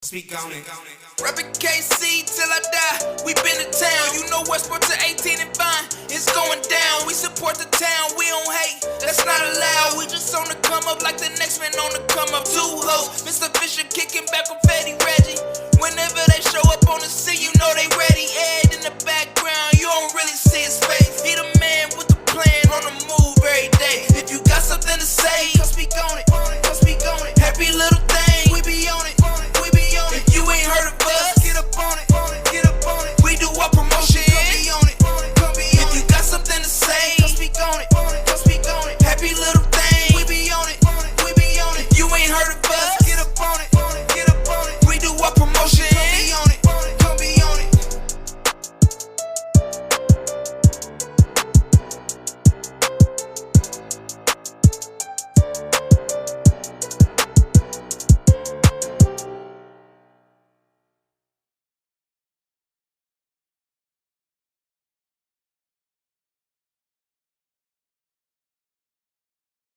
Speak on it. Reppin' KC till I die. We been to town. You know Westport to 18 and fine. It's going down. We support the town. We don't hate. That's not allowed. We just on the come up like the next man on the come up. Two hoes. Mr. Fisher kicking back with Fatty Reggie. Whenever they show up on the scene, you know they ready. Ed in the background. You don't really see his face. He the man with the plan on the move every day. If you got something to say, come speak on it. Come speak on it. Happy little thing. We be on it. If you ain't heard of us, get up on it, get up on it. We do our promotion, come be on it, come be on it. If you got something to say, come speak on it, come speak on it. Happy little thing, we be on it, we be on it. If you ain't heard of us, get up on it, get up on it. We do our promotion, come be on it, come be on it.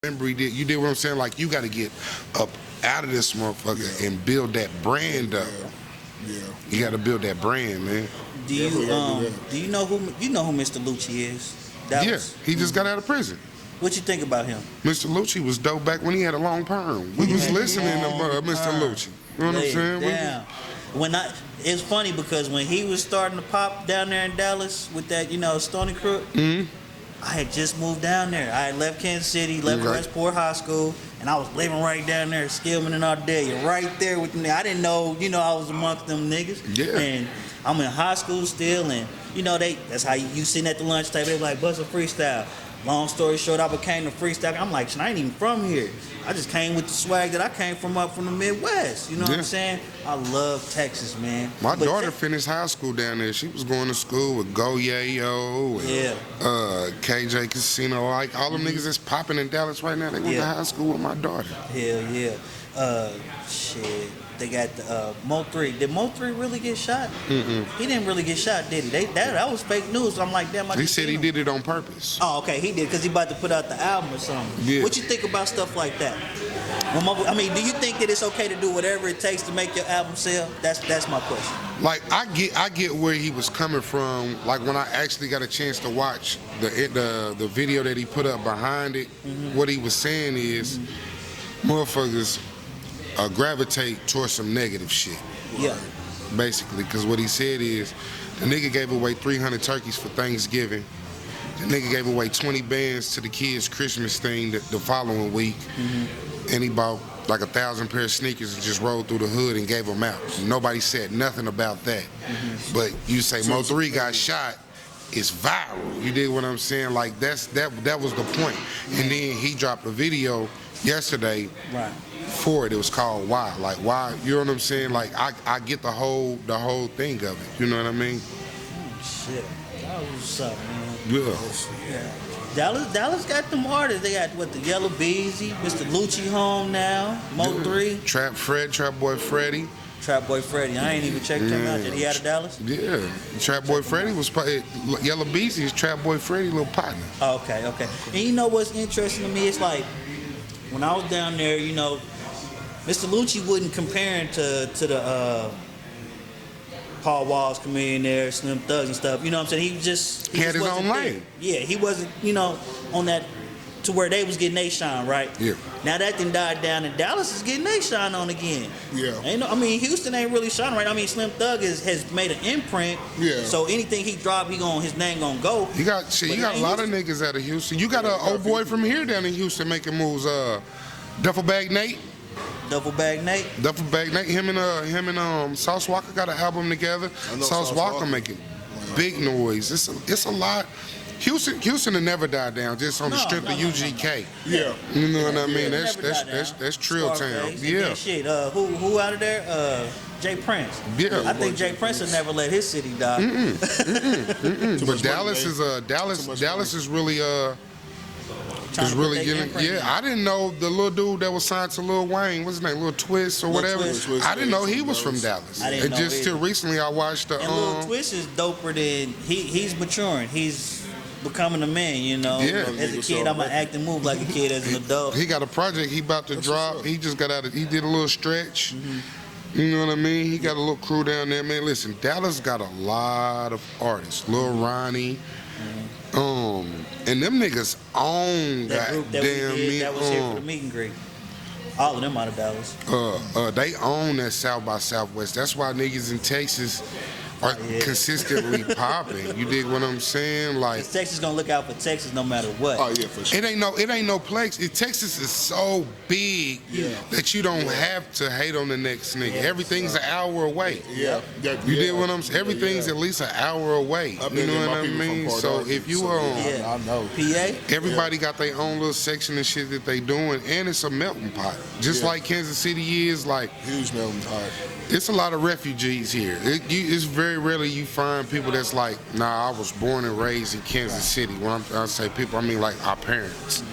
Remember, you did what I'm saying? Like, you got to get up out of this motherfucker and build that brand up. Yeah. You got to build that brand, man. Do you know who Mr. Lucci is? Yeah, he just got out of prison. What you think about him? Mr. Lucci was dope back when he had a long perm. We was listening to Mr. Lucci. You know what I'm saying? Damn. It's funny because when he was starting to pop down there in Dallas with that, Stony Crook, I had just moved down there. I had left Kansas City, left Westport High School, and I was living right down there, Skillman and Ardea, right there with me. I didn't know, I was amongst them niggas. Yeah. And I'm in high school still, and that's how you sitting at the lunch table. They were like, bust a freestyle. Long story short, I became the freestyle. I'm like, I ain't even from here. I just came with the swag that I came from up from the Midwest. You know what I'm saying? I love Texas, man. My daughter finished high school down there. She was going to school with Go Yayo and KJ Casino. Like, all them niggas that's popping in Dallas right now, they went to high school with my daughter. Hell yeah. Shit. They got the Mo 3. Did Mo 3 really get shot? He didn't really get shot, did he? That was fake news. I'm like, damn. He said he did it on purpose. Oh, okay, he did, because he about to put out the album or something. Yeah. What you think about stuff like that? Do you think that it's okay to do whatever it takes to make your album sell? That's my question. Like, I get where he was coming from. Like, when I actually got a chance to watch the video that he put up behind it, what he was saying is, motherfuckers gravitate towards some negative shit. Yeah. Basically, because what he said is, the nigga gave away 300 turkeys for Thanksgiving. The nigga gave away 20 bands to the kids' Christmas thing the following week. And he bought like 1,000 pair of sneakers and just rolled through the hood and gave them out. Nobody said nothing about that. But you say Mo 3 got shot, it's viral. You dig what I'm saying? Like, that was the point. And then he dropped a video yesterday for it. It was called Why. Like, why? You know what I'm saying? Like, I get the whole thing of it. You know what I mean? Shit. That was what's up, man. Yeah. Dallas got them artists. They got the Yellow Beezy, Mr. Lucci home now, Mo 3. Trap Boy Freddy. Trap Boy Freddy. I ain't even checked him out. Did he out of Dallas? Yeah. Trap Boy Freddy was probably, Yellow Beezy is Trap Boy Freddy little partner. Oh, okay. And you know what's interesting to me? It's like, when I was down there, Mr. Lucci wasn't comparing to the Paul Walls comedian there, Slim Thugs and stuff. You know what I'm saying? He had his own lane. Yeah, he wasn't, on that to where they was getting their shine, right? Yeah. Now that then died down, and Dallas is getting their shine on again. Yeah. Houston ain't really shining right. Slim Thug has made an imprint. Yeah. So anything he drop, his name gonna go. You got a lot of niggas out of Houston. You got an old boy from here down in Houston making moves. Duffel Bag Nate. Him and Sauce Walker got an album together. Sauce Walker making big noise. It's a lot. Houston will never die down just on the strength of UGK. Yeah. You know what I mean? That's Trill Town. Yeah. Shit. Who out of there? Jay Prince. Yeah. I think Jay Prince will never let his city die. But Dallas is really getting. Yeah, I didn't know the little dude that was signed to Lil Wayne. What's his name? Lil Twist or whatever. I didn't know he was from Dallas. And just till recently, I watched the. And Lil Twist is doper than he's maturing. He's becoming a man, Yeah. As a kid, I'm gonna act and move like a kid as an adult. He got a project he about to drop. He just got out of. He did a little stretch. You know what I mean? He got a little crew down there, man. Listen, Dallas got a lot of artists. Lil Ronnie, and them niggas own That group that goddamn we did that was here for the meet and greet. All of them out of Dallas. They own that South by Southwest. That's why niggas in Texas are consistently popping. You dig what I'm saying? Like, Texas gonna look out for Texas no matter what. Oh yeah, for sure. it ain't no place. Texas is so big that you don't have to hate on the next nigga. Everything's an hour away. Yeah. You did what I'm saying? Everything's at least an hour away. You know what I mean? So if you I know. PA? everybody got their own little section of shit that they doing, and it's a melting pot. Just like Kansas City is, like, Huge melting pot. it's a lot of refugees here. It's very rarely you find people that's like, nah, I was born and raised in Kansas City. When I say people, I mean like our parents.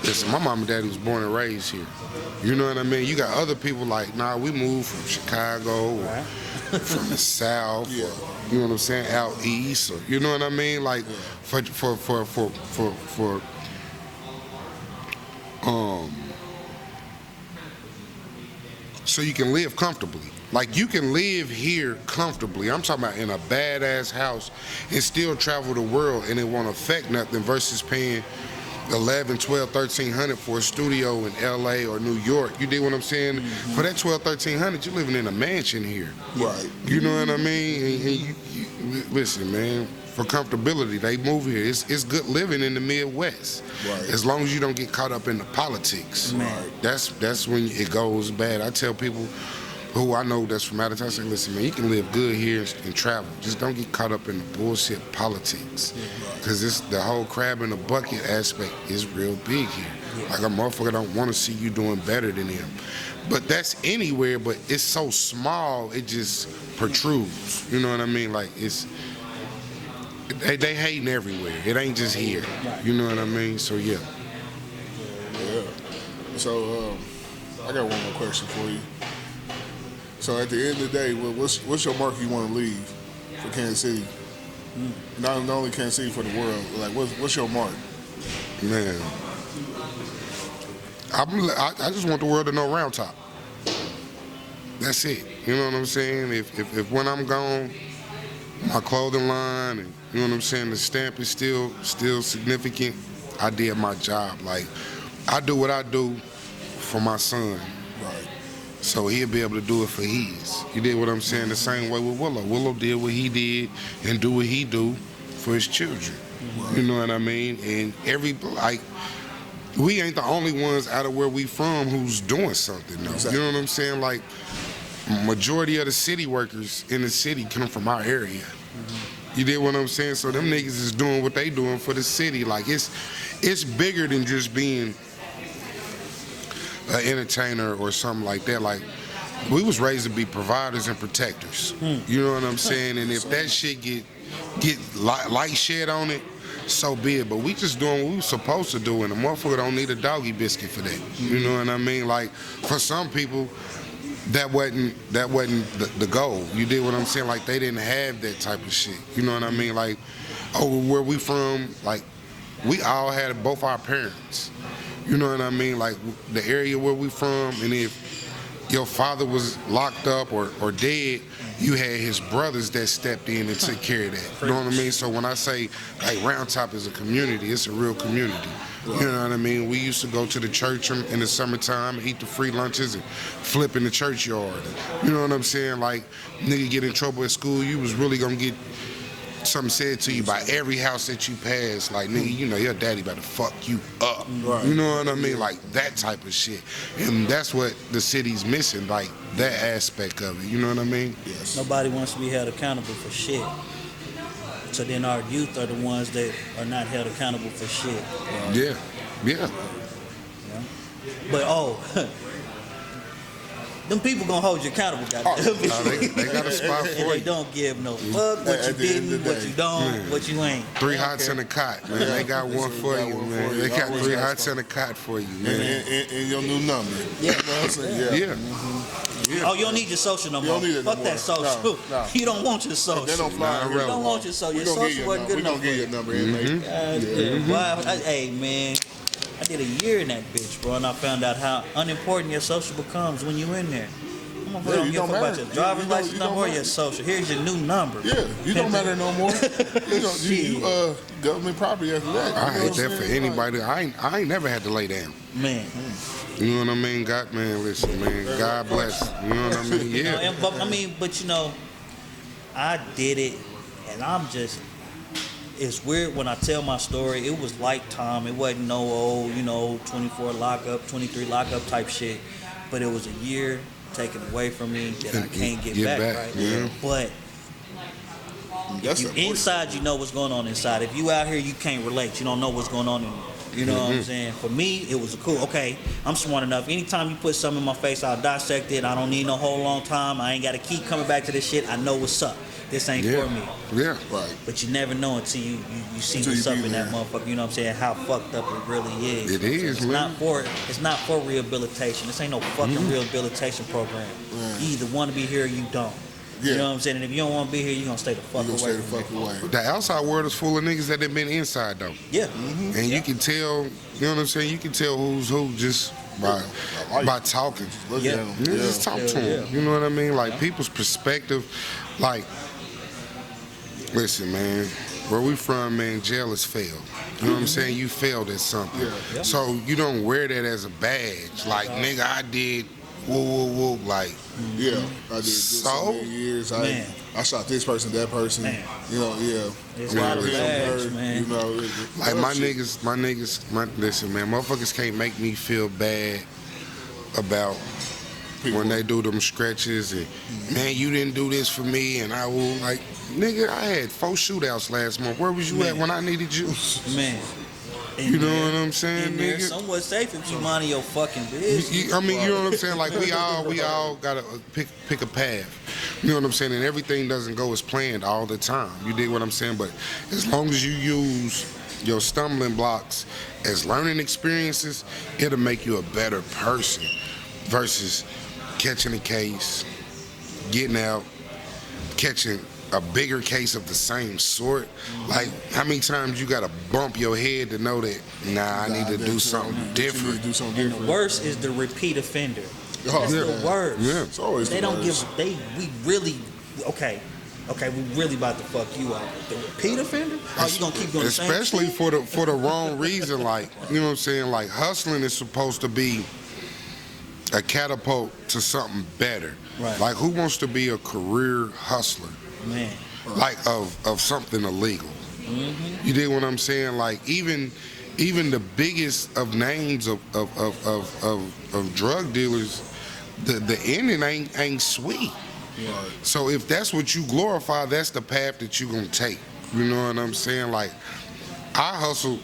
Listen, my mom and daddy was born and raised here. You know what I mean? You got other people like, nah, we moved from Chicago or from the South. Or, you know what I'm saying? Out east. Or, you know what I mean? Like so you can live comfortably. Like, you can live here comfortably. I'm talking about in a badass house and still travel the world and it won't affect nothing versus paying 11, 12, 1300 for a studio in LA or New York. You dig what I'm saying? For that 12, 1300, you're living in a mansion here. Right. You know what I mean? And you listen, man, for comfortability, they move here. It's good living in the Midwest. Right. As long as you don't get caught up in the politics. Man. That's when it goes bad. I tell people who I know that's from out of town, I say, listen, man, you can live good here and travel. Just don't get caught up in the bullshit politics. Because the whole crab in the bucket aspect is real big here. Like, a motherfucker don't want to see you doing better than him. But that's anywhere, but it's so small, it just protrudes. You know what I mean? Like, they hating everywhere. It ain't just here. You know what I mean? So, yeah. Yeah. So, I got one more question for you. So at the end of the day, what's your mark you want to leave for Kansas City? Not only Kansas City, for the world. Like, what's your mark? Man, I just want the world to know Round Top. That's it. You know what I'm saying? If when I'm gone, my clothing line and, you know what I'm saying, the stamp is still significant, I did my job. Like, I do what I do for my son. Right. So he'll be able to do it for his. You did what I'm saying? The same way with Willow. Willow did what he did and do what he do for his children. You know what I mean? And we ain't the only ones out of where we from who's doing something though. Exactly. You know what I'm saying? Like, majority of the city workers in the city come from our area. You did what I'm saying? So them niggas is doing what they doing for the city. Like, it's bigger than just being an entertainer or something like that. Like, we was raised to be providers and protectors. You know what I'm saying? And if that shit get light shed on it, so be it. But we just doing what we was supposed to do, and the motherfucker don't need a doggy biscuit for that. You know what I mean? Like, for some people, that wasn't the goal. You did what I'm saying? Like, they didn't have that type of shit. You know what I mean? Like, where we from, like, we all had both our parents. You know what I mean? Like, the area where we from, and if your father was locked up or dead, you had his brothers that stepped in and took care of that. You know what I mean? So when I say, like, Round Top is a community, it's a real community. You know what I mean? We used to go to the church in the summertime, eat the free lunches, and flip in the churchyard. You know what I'm saying? Like, nigga get in trouble at school, you was really gonna get something said to you by every house that you pass. Like, nigga, you know your daddy about to fuck you up. Right. You know what I mean? Like, that type of shit. And that's what the city's missing, like, that aspect of it. You know what I mean? Yes. Nobody wants to be held accountable for shit. So then our youth are the ones that are not held accountable for shit. Yeah. But them people gonna hold you accountable, goddamn. They got a spot And for they you. don't give no fuck what you At the end didn't, of the what day. you don't, what you ain't. 3 hots in a cot, man. They got one for you, man. They got 3 hots in a cot for you, man. And your new number. Yeah. You know what I'm saying? Yeah. Oh, you don't need your social no You more. don't need it no Fuck that more. social. No. You don't want your social. They don't fly. Nah, You You don't want your social. Your social wasn't good We enough. don't get your number in, mate. Wow. Hey, man. I did a year in that bitch, bro, and I found out how unimportant your social becomes when you in there. Motherfucker Yeah, don't you give a don't fuck about matter. your driver's You license don't number or matter. your social. Here's your new number. Yeah, you don't matter no more. You government property after that. I You know hate what that I'm for saying? anybody. I ain't never had to lay down. Man. You know what I mean? God, man, listen, man. God bless. You know what I mean? You know, Yeah. but you know, I did it, and I'm just. It's weird when I tell my story. It was like Tom. It wasn't no old, 24 lockup, 23 lockup type shit. But it was a year taken away from me that I can't get back, right? Yeah. But That's you important. inside, you know what's going on inside. If you out here, you can't relate. You don't know what's going on in you. You know what I'm saying? For me, it was cool. Okay, I'm smart enough. Anytime you put something in my face, I'll dissect it. I don't need no whole long time. I ain't got to keep coming back to this shit. I know what's up. This ain't Yeah. for me. Yeah. Right. But you never know until you see Until what's you up be in that there. motherfucker. You know what I'm saying? How fucked up it really is. It You know what I'm saying? is, It's man. It's not for rehabilitation. This ain't no fucking rehabilitation program. You either want to be here or you don't. Yeah. You know what I'm saying? And if you don't want to be here, you're gonna stay the fuck You away. gonna stay the from me. fuck away. The outside world is full of niggas that have been inside though, Yeah. and you can tell. You know what I'm saying? You can tell who's who just by talking. Look Yeah. at them. You Yeah. just talk to Hell them. yeah. You know what I mean? Like people's perspective. Like, listen, man. Where we from, man, jail is failed. You know what I'm saying? You failed at something. Yeah. So you don't wear that as a badge. Like, nigga, I did woo, woo, woo. Like, Yeah, I did this So? so many years. Man. I shot this person, that person. Man. You know, yeah. It's a lot of of bags, man. You know, like my niggas, listen, man, motherfuckers can't make me feel bad about when they do them stretches and, man, you didn't do this for me, and I will, like, nigga, I had 4 shootouts last month. Where was you at when I needed you? Man. You know what I'm saying, In there, nigga? somewhat safe if you mind your fucking business. I mean, you know what I'm saying? Like, we all gotta pick a path. You know what I'm saying? And everything doesn't go as planned all the time. You dig what I'm saying? But as long as you use your stumbling blocks as learning experiences, it'll make you a better person versus catching a case, getting out, catching a bigger case of the same sort. Like, how many times you gotta bump your head to know that, nah, I need to do something You need different. to do something And the different. worst is the repeat offender. Oh, That's yeah. the worst. Yeah. It's always They the don't worst. we really, okay, we really about to fuck you up. The repeat offender? Oh, you gonna keep doing the same Especially shit? for the wrong reason. Like, you know what I'm saying? Like, hustling is supposed to be a catapult to something better. Right. Like, who wants to be a career hustler? Man. Like, of something illegal. You dig what I'm saying? Like, even the biggest of names of drug dealers, the ending ain't sweet. So if that's what you glorify, that's the path that you're gonna take. You know what I'm saying? Like, I hustle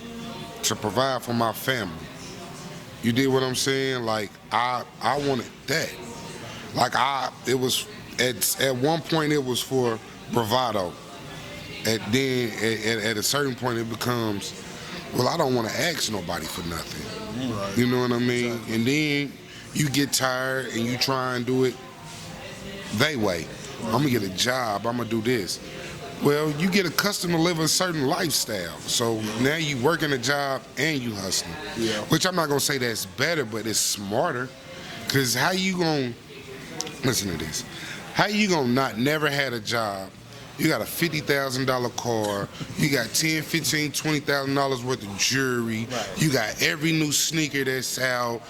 to provide for my family. You did what I'm saying? Like, I wanted that. Like, it was at one point it was for bravado. At a certain point it becomes, well, I don't want to ask nobody for nothing. Right. You know what I mean? And then you get tired and you try and do it they way. I'm gonna get a job. I'm gonna do this. Well, you get accustomed to live a certain lifestyle. So now you working a job and you hustling. Yeah. Which I'm not gonna say that's better, but it's smarter. Cause how you gonna listen to this? How you gonna not never had a job? You got a $50,000 car. You got $10, $15, $20,000 worth of jewelry. Right. You got every new sneaker that's out.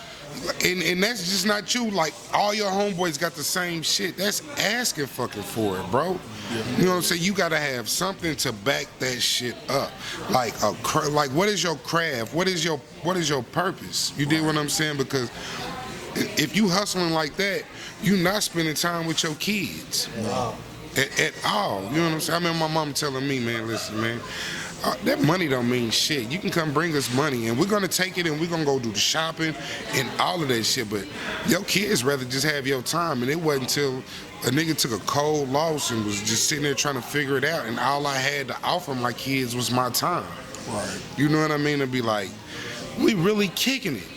And that's just not you. Like, all your homeboys got the same shit. That's asking fucking for it, bro. You know what I'm saying? You gotta have something to back that shit up. Like like, what is your craft? What is your purpose? You dig what I'm saying? Because if you hustling like that, you not spending time with your kids. Wow. At all. You know what I'm saying? I remember my mom telling me, man, listen, man, that money don't mean shit. You can come bring us money and we're gonna take it and we're gonna go do the shopping and all of that shit, but your kids rather just have your time. And it wasn't until a nigga took a cold loss and was just sitting there trying to figure it out, and all I had to offer my kids was my time. Right. You know what I mean? To be like, we really kicking it.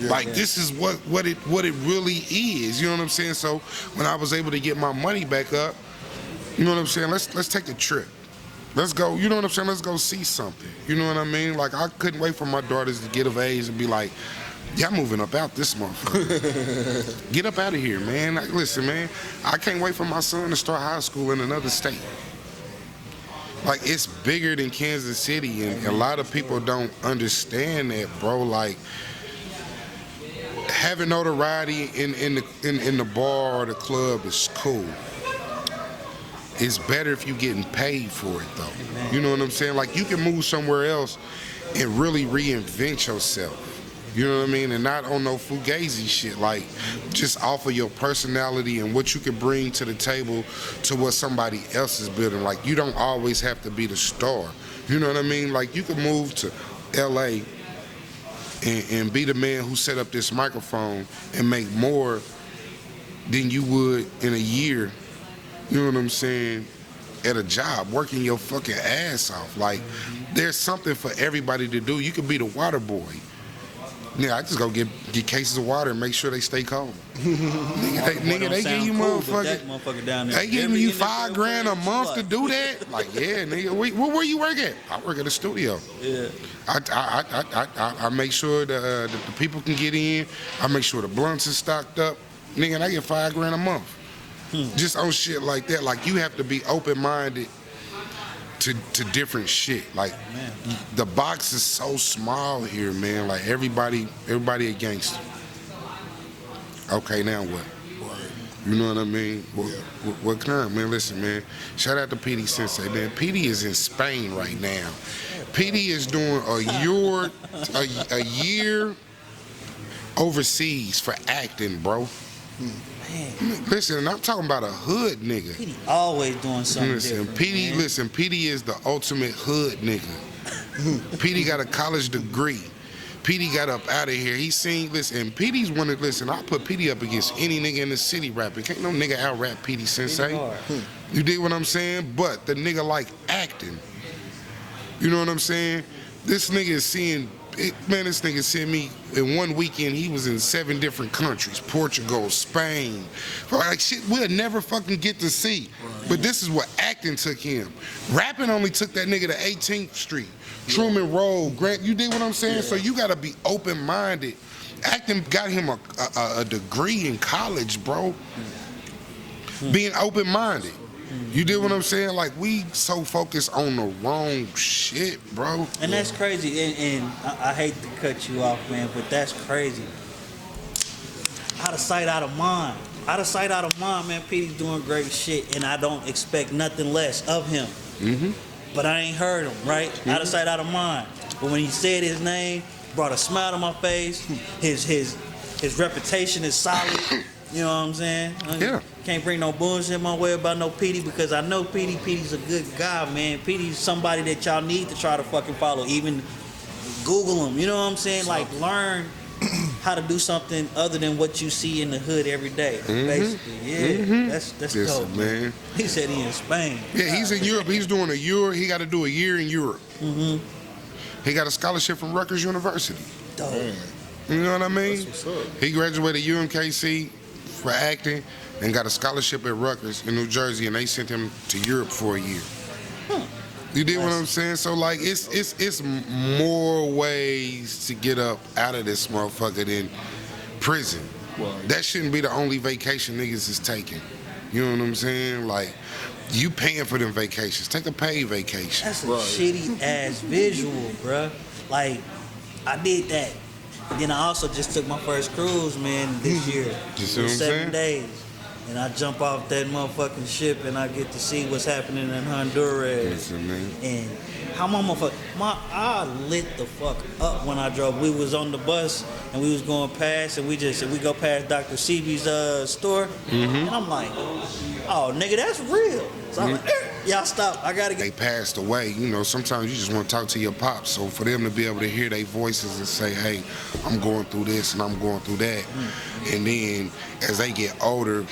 Like, this is what it really is. You know what I'm saying? So when I was able to get my money back up, you know what I'm saying? Let's take a trip. Let's go. You know what I'm saying? Let's go see something. You know what I mean? Like, I couldn't wait for my daughters to get of age and be like, Y'all moving up out this motherfucker. Get up out of here, man. Like, listen, man, I can't wait for my son to start high school in another state. Like, it's bigger than Kansas City, and a lot of people don't understand that, bro. Like, having notoriety in the bar or the club is cool. It's better if you getting paid for it, though. You know what I'm saying? Like, you can move somewhere else and really reinvent yourself. You know what I mean? And not on no fugazi shit. Like, just offer your personality and what you can bring to the table to what somebody else is building. Like, you don't always have to be the star. You know what I mean? Like, you can move to L.A. and be the man who set up this microphone and make more than you would in a year. You know what I'm saying? At a job, working your fucking ass off. Like, there's something for everybody to do. You could be the water boy. Nigga, I just go get cases of water and make sure they stay cold. nigga, they give you motherfucker down there. They giving you $5,000 a month to do that? Like, yeah, nigga. Where you work at? I work at a studio. Yeah. I make sure the people can get in. I make sure the blunts is stocked up. Nigga, and I get $5,000 a month. Just on shit like that. Like, you have to be open-minded to different shit. Like, the box is so small here, man. Like, everybody a gangster. Okay, now what? You know what I mean? What kind, man? Listen, man. Shout out to PD Sensei, man. PD is in Spain right now. PD is doing a year overseas for acting, bro. Man. Listen, I'm talking about a hood nigga. PD always doing something different. PD is the ultimate hood nigga. PD got a college degree. PD got up out of here. He seen, listen, PD's one of, listen, I put PD up against any nigga in the city rapping. Can't no nigga out rap PD Sensei. You dig what I'm saying? But the nigga like acting. You know what I'm saying? This nigga is seeing, man, this nigga sent me, in one weekend, he was in 7 different countries. Portugal, Spain. Like, shit we'll never fucking get to see. But this is what acting took him. Rapping only took that nigga to 18th Street, Truman Road, Grant. You dig what I'm saying? So you gotta be open-minded. Acting got him a degree in college, bro. Being open-minded. You did what I'm saying? Like, we so focused on the wrong shit, bro. And that's crazy. And I hate to cut you off, man, but that's crazy. Out of sight, out of mind. Out of sight, out of mind, man. Petey's doing great shit, and I don't expect nothing less of him. But I ain't heard him, right? Out of sight, out of mind. But when he said his name, brought a smile to my face. His reputation is solid. You know what I'm saying? Yeah. Can't bring no bullshit my way about no Petey, because I know Petey. Petey's a good guy, man. Petey's somebody that y'all need to try to fucking follow. Even Google him. You know what I'm saying? Like, learn how to do something other than what you see in the hood every day. Basically, yeah. That's dope, man. He said he in Spain. Yeah, he's in Europe. He's doing a year. He got to do a year in Europe. He got a scholarship from Rutgers University. Dope. You know what I mean? That's what's up. He graduated UMKC for acting and got a scholarship at Rutgers in New Jersey, and they sent him to Europe for a year. You did what I'm saying? So, like, it's more ways to get up out of this motherfucker than prison. Right. That shouldn't be the only vacation niggas is taking. You know what I'm saying? Like, you paying for them vacations. Take a paid vacation. That's a shitty ass visual, bruh. Like, I did that. Then I also just took my first cruise, man, this year. You see what I'm 7 days. And I jump off that motherfucking ship and I get to see what's happening in Honduras. Listen, man. And how I lit the fuck up when I drove. We was on the bus and we was going past, and we go past Dr. CB's store. And I'm like, oh, nigga, that's real. So I'm like, y'all stop. I gotta get. They passed away. You know, sometimes you just want to talk to your pops. So for them to be able to hear their voices and say, hey, I'm going through this and I'm going through that. And then as they get older,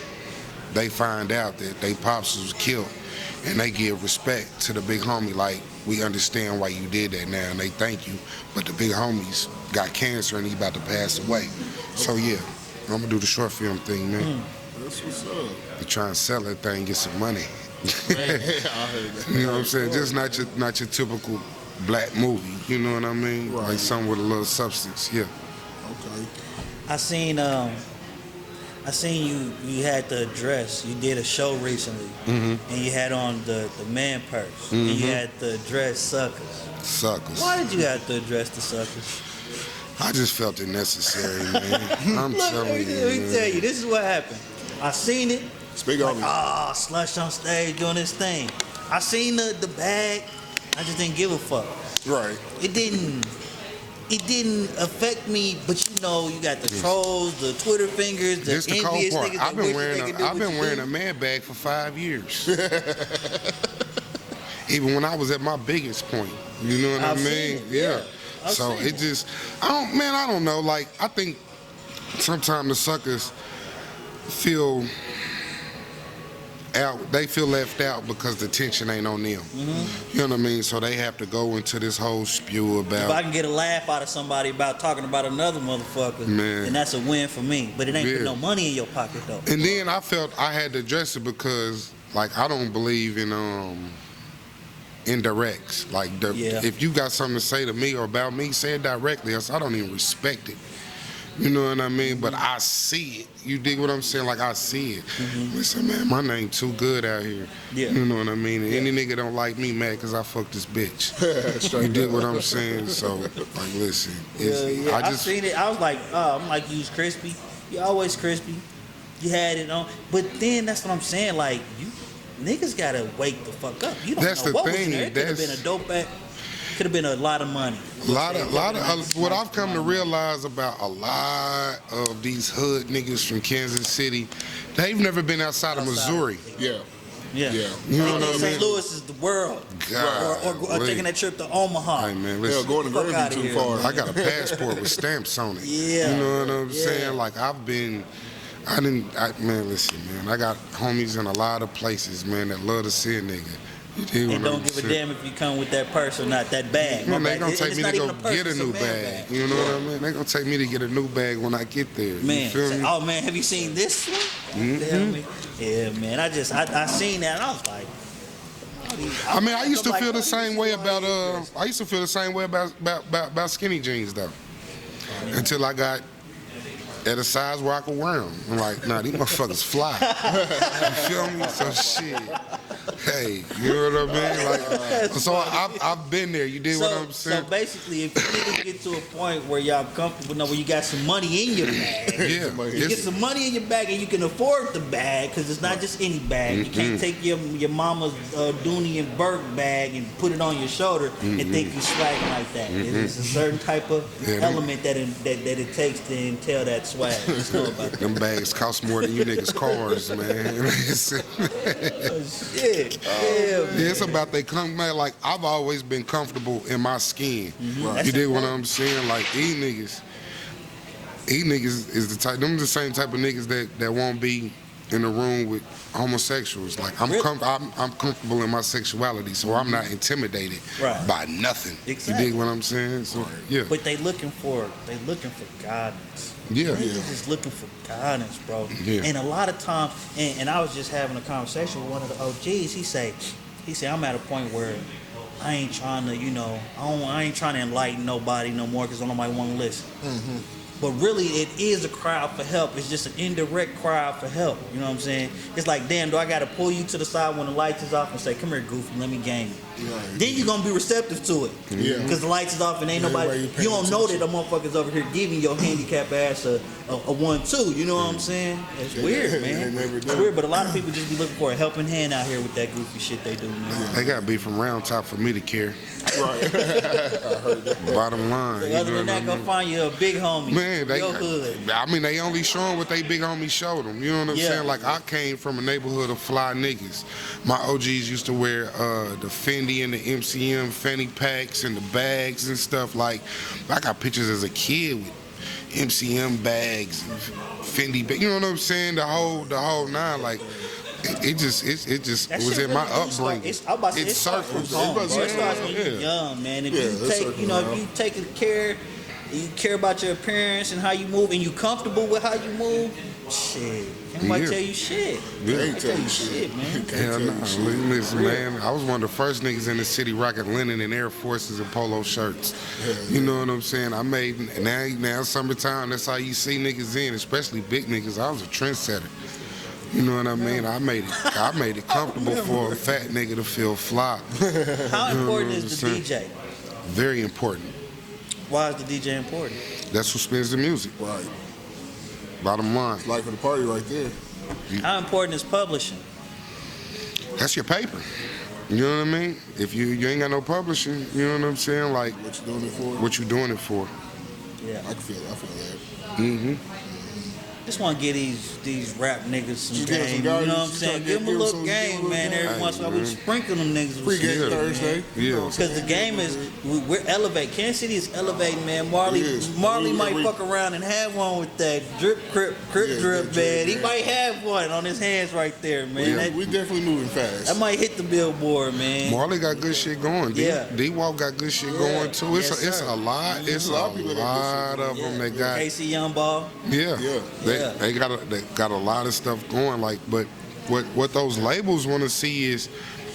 they find out that they pops was killed. And they give respect to the big homie. Like, we understand why you did that now, and they thank you. But the big homie's got cancer and he about to pass away. So yeah, I'm gonna do the short film thing, man. That's what's up. You try and sell that thing, get some money. I heard that. You know what I'm saying? Just not your typical black movie. You know what I mean? Right. Like something with a little substance. Yeah. Okay. I seen you had the dress. You did a show recently, and you had on the man purse, and you had the dress suckers. Suckers. Why did you have to address the suckers? I just felt it necessary, man. I'm Look, telling you, let me man. tell you, this is what happened. I seen it. Speak Like, on it. Slush on stage doing his thing. I seen the bag. I just didn't give a fuck. Right. It didn't affect me, but you know, you got the trolls, the Twitter fingers, the This the cold envious part. niggas I've that wish been that they could do what you wearing do. a man bag for 5 years. Even when I was at my biggest point. You know what I've I seen mean? it, yeah. I've So seen it just, I don't know. Like, I think sometimes the suckers feel out, they feel left out because the attention ain't on them. You know what I mean? So they have to go into this whole spew If I about, can get a laugh out of somebody about talking about another motherfucker, Man. then that's a win for me. But it ain't Yeah. put no money in your pocket though. and then I felt I had to address it because, like, I don't believe in indirects. Like, Yeah. if you got something to say to me or about me, say it directly. Else I don't even respect it. You know what I mean? But I see it. You dig what I'm saying? Like, I see it. Listen, man, my name too good out here. Yeah. You know what I mean? And any nigga don't like me, mad because I fucked this bitch. You dig what I'm saying? So, like, listen. Yeah. I I just, seen it. I was like, I'm like, you was crispy. You always crispy. You had it on. But then that's what I'm saying. Like, you niggas gotta wake the fuck up. You don't That's know the what was in thing. there. It could have been a dope bag. Could have been a lot of money. what I've come to realize about a lot of these hood niggas from Kansas City, they've never been outside of Missouri. Yeah. Yeah. Yeah. You know They what think I St. mean? Louis is the world. God, Or taking that trip to Omaha. Hey, man, Hell, listen. going to Fuck Granby outta too here. far. I got a passport with stamps on it. Yeah. You know what I'm Yeah. saying? Like, man, listen, man. I got homies in a lot of places, man, that love to see a nigga. You dig And what don't I'm give a saying? damn if you come with that purse or not, that bag. Man, My they bad. gonna And take it's me not to even go a purse, get a it's new man bag. You know what I mean? They gonna take me to get a new bag when I get there. Man, You feel say, me? oh man, have you seen this one? Tell me. Yeah, man. I seen that and I was like, I mean, I used to I'm feel like, the same way about this? I used to feel the same way about skinny jeans though, until I got at a size where I could wear them. I'm like, nah, these motherfuckers fly. You feel me? So shit. Hey, you know what I mean? Like, so I've been there. You did what I'm saying? So basically, if you niggas get to a point where y'all comfortable, where you got some money in your bag, Yeah, you get some money in your bag and you can afford the bag, because it's not just any bag. You can't take your mama's Dooney and Burke bag and put it on your shoulder and think you swagging like that. It's a certain type of element that it takes to entail that swag. Just know about that. Them bags cost more than you niggas' cars, man. Shit. Yeah, man. It's about they come, man. Like, I've always been comfortable in my skin. You dig what I'm saying? Like, these niggas is the type. Them the same type of niggas that won't be in the room with homosexuals. Like, I'm comfortable in my sexuality, so I'm not intimidated by nothing. Exactly. You dig what I'm saying? So yeah, But they looking for guidance. yeah. They just looking for guidance, bro. Yeah. And a lot of times, and I was just having a conversation with one of the OGs. He say, I'm at a point where I ain't trying to, I ain't trying to enlighten nobody no more because nobody want to listen. But really, it is a cry for help. It's just an indirect cry for help. You know what I'm saying? It's like, damn, do I got to pull you to the side when the lights is off and say, come here, goofy, let me game you. Yeah. Then you're going to be receptive to it. Yeah. Because the lights is off and ain't nobody, Everybody you don't paying know that the motherfuckers over here giving your handicap ass a 1-2. You know what I'm saying? It's weird, man. They never It's do. weird, but a lot of people just be looking for a helping hand out here with that goofy shit they do, man. They gotta be from Round Top for me to care. Right. Bottom line. You Other know than that, what go I mean? find you a big homie. Man, your hood. I mean, they only showing what they big homies showed them. You know what I'm Yeah. saying? Like, I came from a neighborhood of fly niggas. My OGs used to wear the Fendi and the MCM fanny packs and the bags and stuff. Like, I got pictures as a kid with MCM bags and Fendi bags. You know what I'm saying? The whole nine. Like, it just That was shit in my really do start- upbringing. I'm about to say, It it starts from circles. home, bro. It starts when Yeah. you're young, man. If Yeah, you it take, circles if around. you take care, you care about your appearance and how you move, and you comfortable with how you move, shit, Nobody Yeah. tell you shit. They Yeah. ain't tell you shit. man. Can't Hell tell no, you shit. listen, man. I was one of the first niggas in the city rocking linen and Air Forces and polo shirts. You know what I'm saying? I made now summertime. That's how you see niggas in, especially big niggas. I was a trendsetter. You know what I mean? I made it comfortable for a fat nigga to feel fly. How important what is I'm the DJ? Very important. Why is the DJ important? That's who spins the music. Right. Bottom line. Life of the party right there. How important is publishing? That's your paper. You know what I mean? If you ain't got no publishing, you know what I'm saying? Like, What you doing it for? what you doing it for? Yeah. I feel that. Mm-hmm. Just want to give these rap niggas some Just give 'em game. some You know what I'm guidance. saying? Just Give them a give 'em little some- game, man. Every Hey, once in a while, we man. sprinkle them niggas with Pre-game shit, Thursday. man. You know what I'm Because the saying? game is, we're elevating. Kansas City is elevating, man. Marley It is. Marley might We- fuck around and have one with that crip Yeah, drip, that man. drip, He man. might have one on his hands right there, man. Yeah, we definitely moving fast. That might hit the billboard, man. Marley got good shit going. Yeah. D-Walk got good shit going too. It's Yes, it's sir. a lot. It's a A lot of people that got lot good shit of going. them that got Casey Youngball. yeah. Yeah. Yeah. They got a lot of stuff going. Like, but what those labels want to see is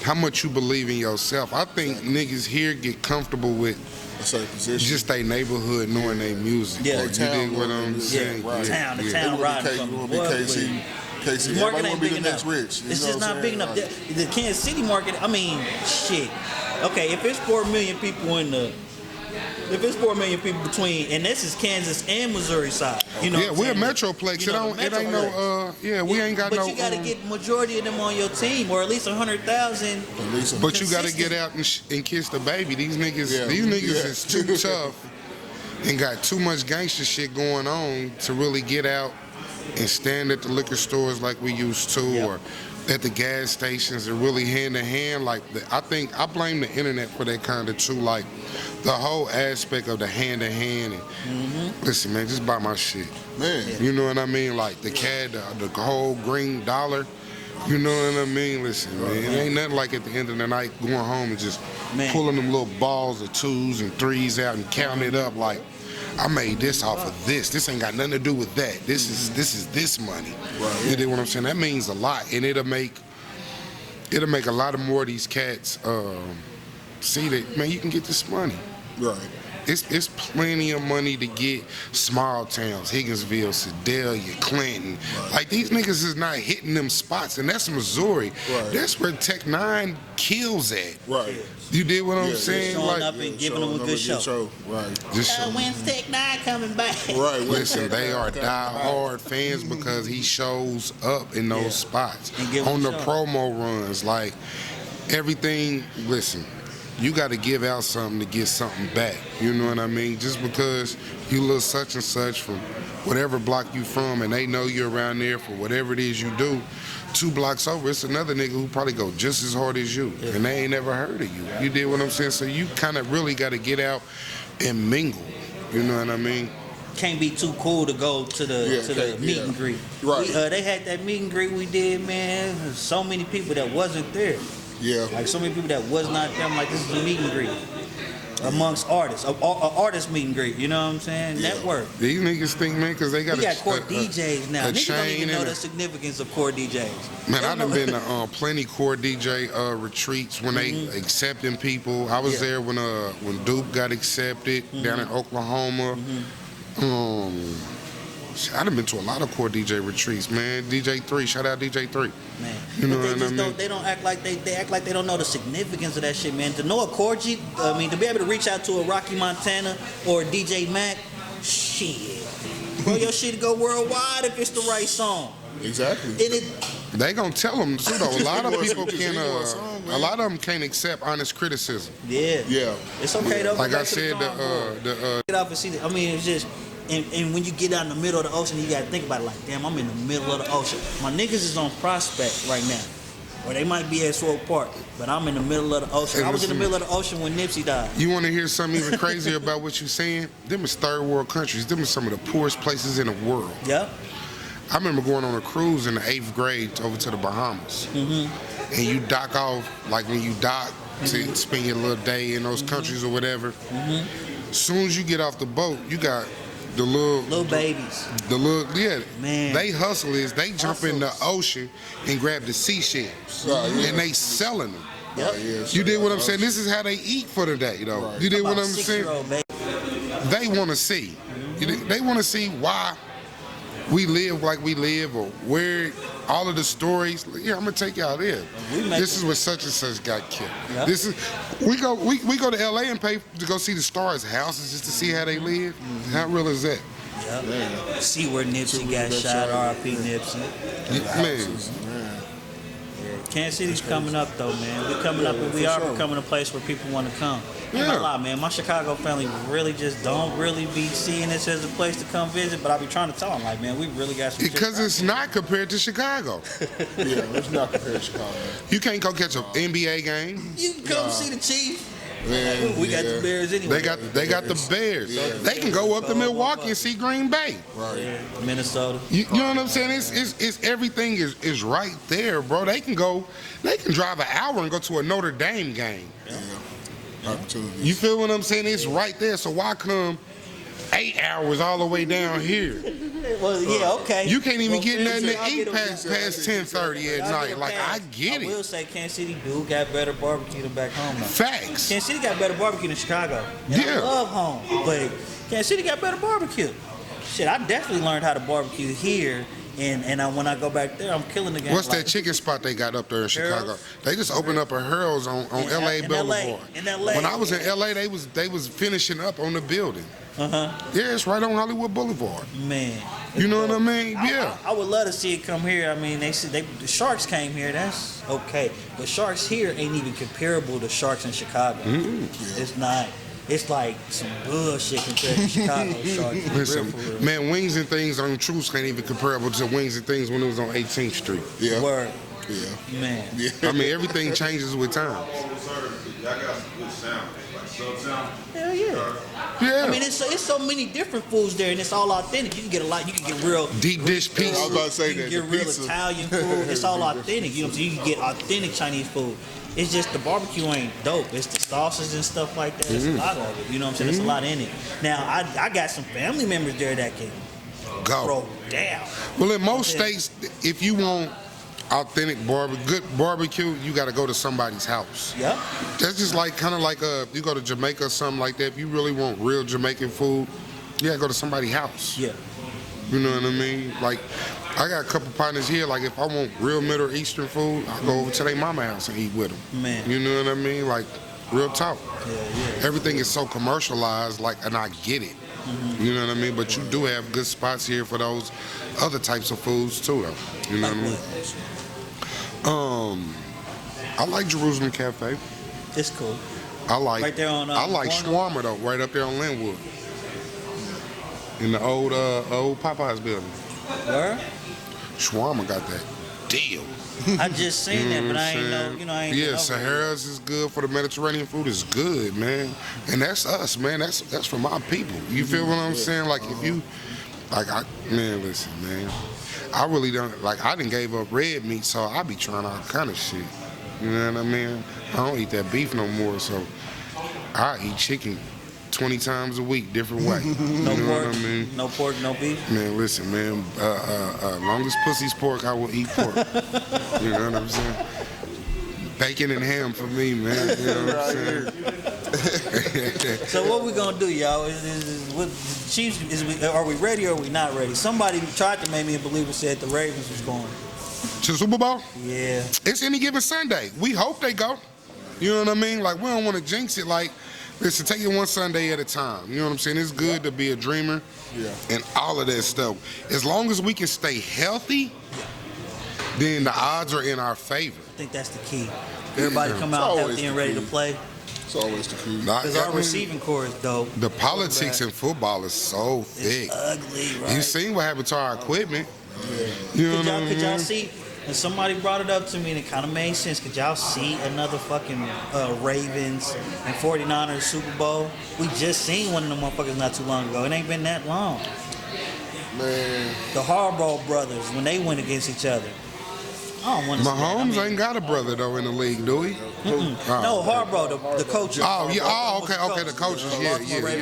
how much you believe in yourself. I think niggas here get comfortable with A certain position. just their neighborhood knowing their music. Yeah. Like, you Town dig what knowing I'm their saying? music, right. Town, the yeah. town riding You from want to be KC. KC. The market Everybody ain't want to be big the next enough. rich. You It's know just what I'm not big saying? enough. The Kansas City market, I mean, shit. Okay, if it's 4 million people between, and this is Kansas and Missouri side, you know. Yeah, what I'm we're a saying? metroplex. You know, It ain't no. We ain't got but no. you got to get majority of them on your team, or at least 100,000. At least But you got to consistent. get out and kiss the baby. These niggas, Yeah. Yeah. is too tough and got too much gangster shit going on to really get out and stand at the liquor stores like we used to, Yep. or at the gas stations and really hand to hand. Like, I think I blame the internet for that kind of too. Like, the whole aspect of the hand to hand. And listen, man, just buy my shit. Man. You know what I mean? Like the the whole green dollar. You know what I mean? Listen, man, it ain't nothing like at the end of the night going home and just Man. pulling them little balls of 2s and 3s out and counting it up like, I made this off of this. This ain't got nothing to do with that. This is this money. Right. You know what I'm saying? That means a lot, and it'll make a lot of more of these cats see that, man, you can get this money. Right. It's plenty of money to get small towns, Higginsville, Sedalia, Clinton. Like, these niggas is not hitting them spots, and that's Missouri. Right. That's where Tech 9 kills at. Right. You did what I'm Yeah, saying? showing Like, up and giving them a Showing good up show. Right. just show- When's Tech 9 coming back? Right. Listen, they are die-hard fans because he shows up in those Yeah. spots. And give On the them a show. promo runs, like, everything, listen, you got to give out something to get something back. You know what I mean? Just because you look such and such from whatever block you from and they know you're around there for whatever it is you do, 2 blocks over, it's another nigga who probably go just as hard as you, and they ain't never heard of you. You did what I'm saying? So you kind of really got to get out and mingle. You know what I mean? Can't be too cool to go to the meet and greet. Right. They had that meet and greet we did, man. There's so many people that wasn't there. Yeah. Like, so many people that was not there. I'm like, this is a meet and greet amongst artists, a artist meet and greet. You know what I'm saying? Yeah. Network. These niggas think, man, because they got We got court DJs now. a Niggas don't chain even know and the significance of court DJs. Man, They I don't done know- been to plenty core DJ retreats when they accepting people. I was Yeah. there when Duke got accepted down in Oklahoma. I done been to a lot of core DJ retreats, man. DJ3, shout out DJ3. Man. You know But they what I just mean? don't. They don't act like they act like they don't know the significance of that shit, man. To know a chord G, I mean, to be able to reach out to a Rocky Montana or a DJ Mack, shit, bro, your shit go worldwide if it's the right song. Exactly. And it, They gonna tell them too though. A lot of Just people just can. ignore a song, man. A lot of them can't accept honest criticism. yeah, Yeah. it's okay though. Like Go I back to the said, drawing board. Get off and see that. I mean, it's just, and when you get out in the middle of the ocean, you gotta think about it like, damn, I'm in the middle of the ocean. My niggas is on Prospect right now, or they might be at Swope Park, but I'm in the middle of the ocean. Hey, I was in the listen. middle of the ocean when Nipsey died. You want to hear something even crazier about what you're saying? Them is third world countries. Them is some of the poorest places in the world. Yep. I remember going on a cruise in the 8th grade over to the Bahamas. And you dock off, like when you dock to spend your little day in those countries or whatever. Soon as you get off the boat, you got little babies. Man. They hustlers. They jump in the ocean and grab the seashells, and they selling them. Yep. You did what I'm saying. This is how they eat for the day, though. Right. You did what I'm saying. Baby. They want to see. They want to see why we live like we live, or where all of the stories. Yeah, I'm gonna take y'all there. This is where such and such got killed. Yep. This is we go to LA and pay to go see the stars' houses just to see how they live. How real is that? Yep. See where Nipsey got shot. R.I.P. Nipsey. Man. Kansas City's coming up though, man. We're coming up, and we are becoming a place where people want to come. Ain't gonna lie, man. My Chicago family really just don't really be seeing this as a place to come visit, but I be trying to tell them, like, man, we really got some. Because it's not compared to Chicago. Yeah, it's not compared to Chicago. You can't go catch an NBA game. You can come see the Chiefs. Man, We got the Bears anyway. They got the Bears. Yeah. They can go up to Milwaukee and see Green Bay. Right. Yeah, Minnesota. You know what I'm saying? It's everything is right there, bro. They can drive an hour and go to a Notre Dame game. Opportunities. You feel what I'm saying? It's right there. So why come 8 hours all the way down here? Well, yeah, okay. You can't even get nothing to I'll eat get past 10:30 at night. Like, I get I will it. say Kansas City do got better barbecue than back home, though. Facts. Kansas City got better barbecue than Chicago. And I Yeah. love home, but Kansas City got better barbecue. Shit, I definitely learned how to barbecue here, and when I go back there, I'm killing the game. What's that chicken spot they got up there in Chicago? Harold's? They just opened up a Harold's on LA in Boulevard. in LA. When I was in LA, they was finishing up on the building. Uh-huh. Yeah, it's right on Hollywood Boulevard. Man. You know what I mean? Yeah. I would love to see it come here. I mean, the Sharks came here. That's okay. But Sharks here ain't even comparable to Sharks in Chicago. It's not. It's like some bullshit compared to Chicago Sharks. Listen, For real. man, Wings and Things on Truth ain't even comparable to Wings and Things when it was on 18th Street. Yeah. Word. Yeah. Man. Yeah. I mean, everything changes with time. Y'all got some good sound, like sub sound. Hell yeah. Yeah. I mean, it's so many different foods there, and it's all authentic. You can get a lot. You can get real Deep dish I was pizza. about to say You that. can The get real pizza. Italian food. It's all authentic. You know what I'm saying? You can get authentic Chinese food. It's just the barbecue ain't dope. It's the sauces and stuff like that. There's a lot of it. You know what I'm saying? There's a lot in it. Now, I got some family members there that can Go. throw down. Well, in most states, if you want authentic good barbecue, you got to go to somebody's house. Yep. That's just like kind of like you go to Jamaica or something like that. If you really want real Jamaican food, you got to go to somebody's house. Yeah. You know what I mean? Like, I got a couple partners here. Like, if I want real Middle Eastern food, I go over to their mama house and eat with them. Man. You know what I mean? Like, real talk. Yeah. Everything is so commercialized, like, and I get it. You know what I mean? But you do have good spots here for those other types of foods too, though. You know Like what I mean? I like Jerusalem Cafe. It's cool. I like Right there on, I like Warner. shawarma though, right up there on Linwood, in the old Popeyes building. Where? Shawarma got that deal. I just seen that, but I ain't know. You know, I ain't. Yeah, been over Sahara's is good for the Mediterranean food. Is good, man, and that's us, man. That's from our people. You feel what I'm saying? Like if you, listen, man. I really don't like. I done gave up red meat, so I be trying all kind of shit. You know what I mean? I don't eat that beef no more, so I eat chicken 20 times a week, different way. No You know pork. what I mean? No pork. No beef. Man, listen, man. Long as pussy's pork, I will eat pork. You know what I'm saying? Bacon and ham for me, man. You know what I'm saying? So what we gonna do, y'all? What Chiefs? Are we ready or are we not ready? Somebody tried to make me a believer. Said the Ravens was going. To the Super Bowl? Yeah. It's any given Sunday. We hope they go. You know what I mean? Like, we don't want to jinx it. Like, listen, take it one Sunday at a time. You know what I'm saying? It's good to be a dreamer and all of that stuff. As long as we can stay healthy, then the odds are in our favor. I think that's the key. Everybody come out always healthy and the ready key. to play. It's always the key. Because our receiving core is dope. The politics in football is so thick. It's ugly, right? You seen what happened to our equipment. You know what I Could y'all mean? see? And somebody brought it up to me and it kind of made sense. Could y'all see another fucking Ravens and 49ers Super Bowl? We just seen one of them motherfuckers not too long ago. It ain't been that long. Man, The Harbaugh brothers, when they went against each other. I don't want to. Mahomes ain't got a brother though in the league, do he? No, Harbaugh, the coach. Oh yeah. Oh, okay. The coaches. Yeah.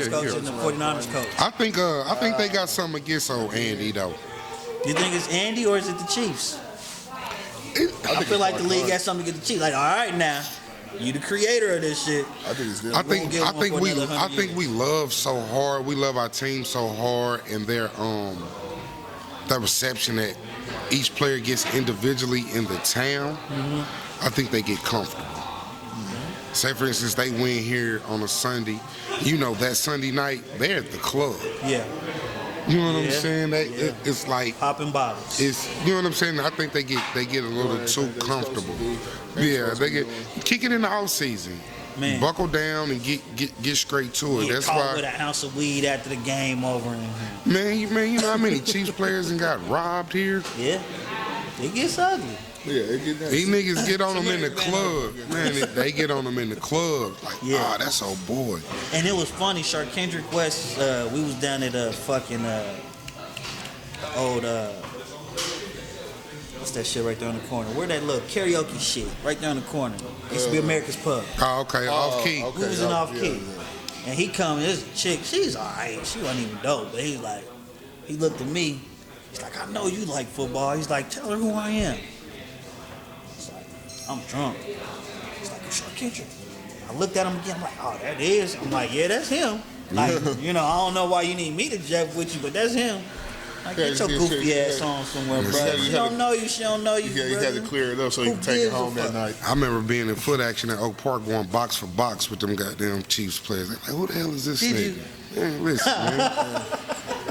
Coach and the 49ers coach. I think they got something against old Andy though. You think it's Andy or is it the Chiefs? I feel like the league got something to get the Chiefs. Like, all right, now you the creator of this shit. I think it's them. I think we love so hard. We love our team so hard, and their reception that each player gets individually in the town. I think they get comfortable. Say, for instance, they win here on a Sunday. You know, that Sunday night, they're at the club. Yeah. You know what I'm saying? It's like popping bottles. You know what I'm saying? I think they get a little too comfortable. Yeah, they get kick it in the off season. Man. Buckle down and get straight to it. That's why. With an ounce of weed after the game over. Man, you know how many Chiefs players and got robbed here? Yeah, it gets ugly. Yeah, it get nasty. These niggas get on them in the club. Man, they get on them in the club. Like, that's old boy. And it was funny, Kendrick West, we was down at a fucking old, what's that shit right there in the corner? Where that little karaoke shit? Right there in the corner. It used to be America's Pub. Oh, okay, off key. We was in off key. And he come, this chick, she's alright. She wasn't even dope, but he looked at me. He's like, I know you like football. He's like, tell her who I am. I'm drunk. He's like, you sure Kendrick? I looked at him again. I'm like, oh, that is. I'm like, yeah, that's him. Like, you know, I don't know why you need me to jet with you, but that's him. Like, get your goofy ass on somewhere, bro. She don't know you. She don't know you. Yeah, you had to clear it up so you can take it home that night. I remember being in foot action at Oak Park going box for box with them goddamn Chiefs players. Like, who the hell is this nigga? Man, listen, man.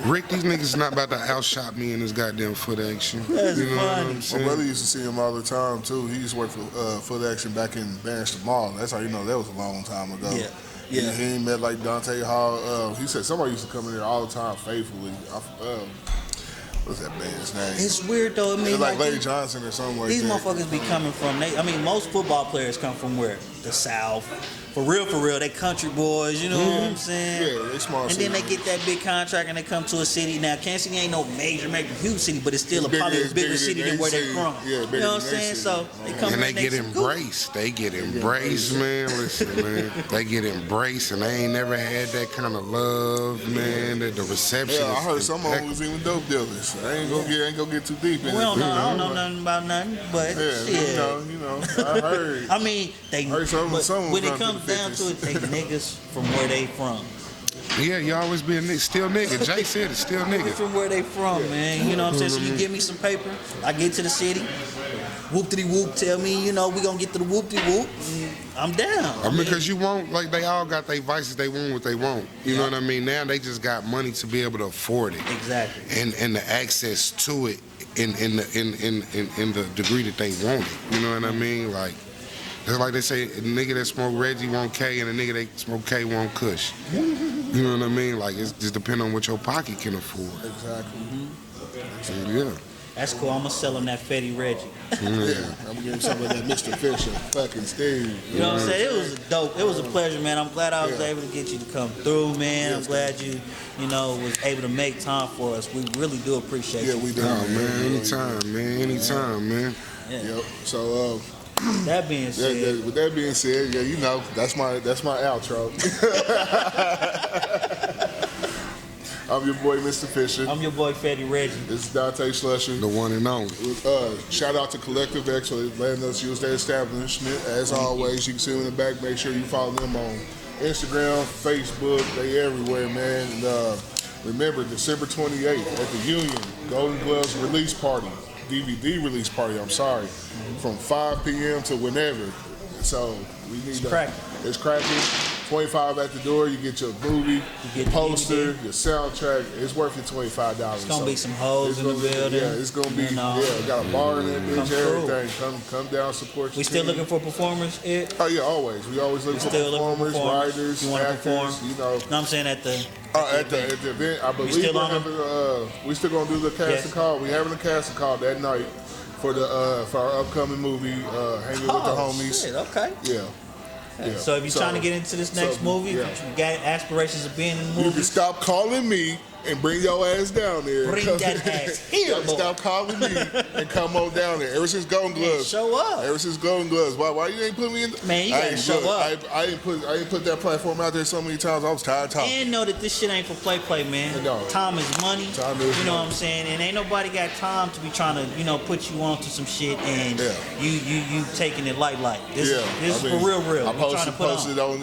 Rick, these niggas not about to outshot me in this goddamn foot action. That's you know funny. what I'm saying? My brother used to see him all the time too. He used to work for Foot Action back in Barrington Mall. That's how you know that was a long time ago. Yeah. He ain't met like Dante Hall. He said somebody used to come in there all the time faithfully. What's that man's name? It's weird though. I mean, like Larry Johnson or something like these that. These motherfuckers be coming from. Most football players come from where? The South. For real, they country boys, you know what I'm saying? Yeah, they small. And then they get that big contract and they come to a city. Now, Kansas City ain't no major huge city, but it's still probably a bigger city than where they're from. Yeah, you know what I'm saying? So they come and they get embraced. They get embraced, man. Listen, man. They get embraced, and they ain't never had that kind of love, man. The reception. Yeah, I heard some of them was even dope dealers. I ain't gonna get too deep in it. I don't know nothing about nothing, but shit. You know, I heard. I mean, they. Heard some when it comes down to it, they niggas from where they from. Yeah, you always be a nigga, still nigga. Jay said it's still nigga. From where they from, man. You know what I'm saying? So you give me some paper, I get to the city, whoop-de-whoop, tell me, you know, we gonna get to the whoop-de-whoop, I'm down. I mean, because you won't, like, they all got their vices, they want what they want. You know what I mean? Now they just got money to be able to afford it. Exactly. And the access to it in the degree that they want it. You know what I mean? Like, it's like they say, a nigga that smoke Reggie want K, and a nigga that smoke K want Kush. You know what I mean? Like, it's just depending on what your pocket can afford. Exactly. Yeah. That's cool. I'm gonna sell him that Fetty Reggie. Yeah, I'm gonna give him some of that Mr. Fisher, fucking Steve. You know what I'm saying? It was dope. It was a pleasure, man. I'm glad I was able to get you to come through, man. I'm glad you was able to make time for us. We really do appreciate you. Yeah, we do. Oh, man, anytime, man. Yeah. Yep. So, that being said, with that being said, yeah, you know, that's my outro. I'm your boy, Mr. Fisher. I'm your boy, Fetty Reggie. This is Donta Slusha. The one and only. Shout out to Collective X for letting us use their establishment. As always, you can see them in the back. Make sure you follow them on Instagram, Facebook. They everywhere, man. And remember, December 28th at the Union, Golden Gloves release party. DVD release party, from 5 p.m. to whenever. So we need It's cracking. 25 at the door, you get your movie, your poster, your soundtrack. It's worth your $25. It's gonna be some hoes in the building. Yeah, it's gonna be. Yeah, got a bar in that bitch, everything. Come down, support. We still looking for performers, Ed? Oh yeah, always. We always looking for performers, writers, you want to actors. perform? You know. No, I'm saying at the event. I believe we still gonna do the casting call. We having a casting call that night for our upcoming movie, Hanging with the Homies. Shit, okay. Yeah. Yeah. So if you're trying to get into this next movie, you got aspirations of being in the movie. You can stop calling me and bring your ass down there. Bring that ass here, Y'all boy. stop calling me and come on down there. Ever since Golden Man, Gloves. show up. Ever since Golden Gloves. Why you ain't put me in? Man, you gotta show up. I ain't put that platform out there so many times. I was tired of talking. And know that this shit ain't for play, man. No. Time is money. Time is you know money. what I'm saying? And ain't nobody got time to be trying to, put you onto some shit and you taking it light. This is for real. I We trying to posted on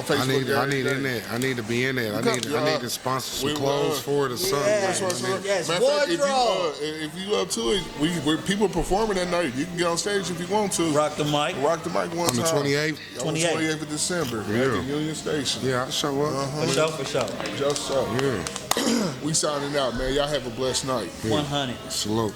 Facebook. I need to be in there. I need to sponsor some clothes for it or something. Yes, Matter of fact, wardrobe. if you up to it, we're people performing that night. You can get on stage if you want to. Rock the mic. Rock the mic one On the time. 28th? On the 28th of December at the Union Station. Yeah, I'll show up. For sure. Just so. Yeah. We signing out, man. Y'all have a blessed night. 100. Salute.